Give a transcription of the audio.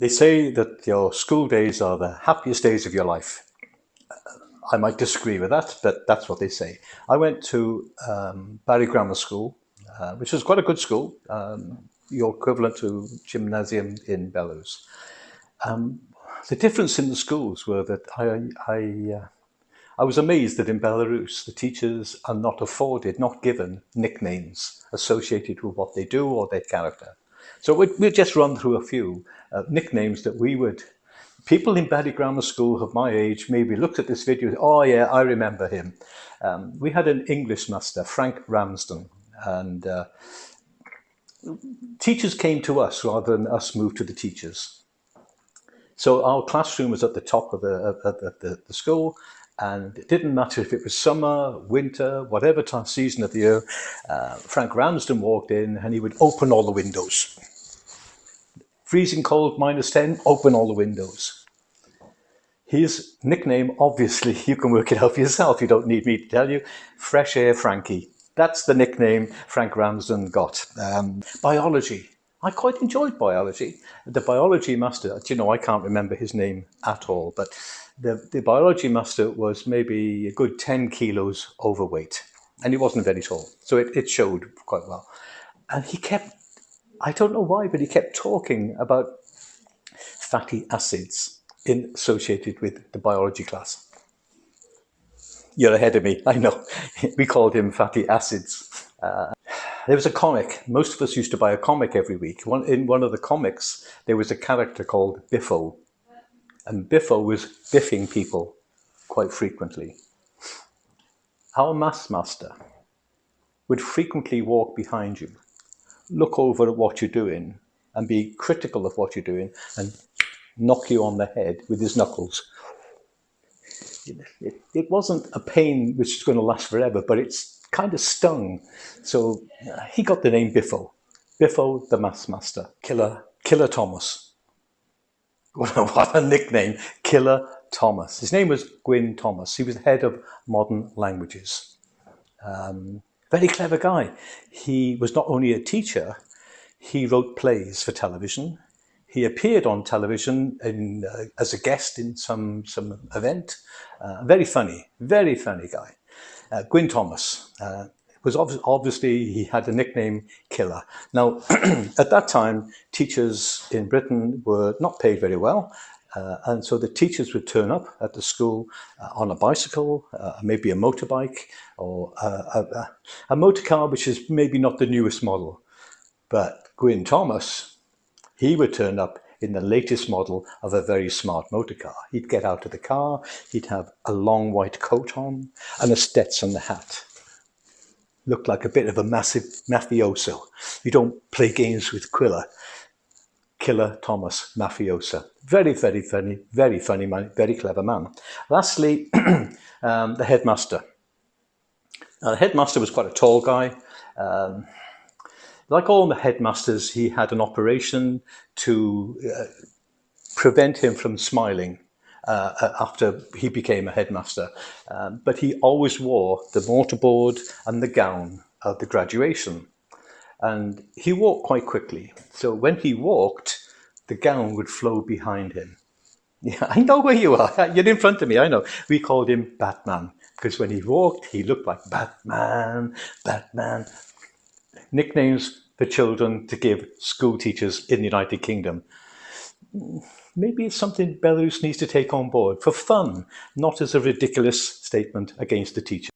They say that your school days are the happiest days of your life. I might disagree with that, but that's what they say. I went to Barry Grammar School, which was quite a good school, your equivalent to gymnasium in Belarus. The difference in the schools were that I was amazed that in Belarus, the teachers are not given nicknames associated with what they do or their character. So we'll just run through a few nicknames that people in Barry Grammar School of my age maybe looked at this video, oh yeah, I remember him. We had an English master, Frank Ramsden, and teachers came to us rather than us move to the teachers. So our classroom was at the top of the school, and it didn't matter if it was summer, winter, whatever season of the year. Frank Ramsden walked in and he would open all the windows. Freezing cold, -10, open all the windows. His nickname, obviously, you can work it out for yourself. You don't need me to tell you. Fresh Air Frankie. That's the nickname Frank Ramsden got. Biology. I quite enjoyed biology. The biology master, I can't remember his name at all, but the biology master was maybe a good 10 kilos overweight, and he wasn't very tall. So it showed quite well. And I don't know why, but he kept talking about fatty acids associated with the biology class. You're ahead of me, I know. We called him fatty acids. There was a comic. Most of us used to buy a comic every week. In one of the comics, there was a character called Biffo. And Biffo was biffing people quite frequently. Our maths master would frequently walk behind you, look over at what you're doing, and be critical of what you're doing, and knock you on the head with his knuckles. It wasn't a pain which is going to last forever, but it's kind of stung. So he got the name Biffo. Biffo, the maths master. Killer Thomas. What a nickname. Killer Thomas. His name was Gwyn Thomas. He was head of modern languages. Very clever guy. He was not only a teacher, he wrote plays for television. He appeared on television as a guest in some event. Very funny guy. Gwyn Thomas was obviously, he had the nickname Killer. Now, at that time, teachers in Britain were not paid very well. And so the teachers would turn up at the school on a bicycle, maybe a motorbike, or a motor car, which is maybe not the newest model. But Gwyn Thomas, he would turn up in the latest model of a very smart motor car. He'd get out of the car, he'd have a long white coat on and a Stetson hat. Looked like a bit of a massive mafioso. You don't play games with Killer Thomas, mafioso. Very, very funny, very funny man, very clever man. Lastly, the headmaster. The headmaster was quite a tall guy. Like all the headmasters, he had an operation to prevent him from smiling after he became a headmaster. But he always wore the mortarboard and the gown of the graduation. And he walked quite quickly. So when he walked, the gown would flow behind him. Yeah, I know where you are. You're in front of me, I know. We called him Batman, because when he walked, he looked like Batman. Nicknames for children to give school teachers in the United Kingdom. Maybe it's something Belarus needs to take on board for fun, not as a ridiculous statement against the teacher.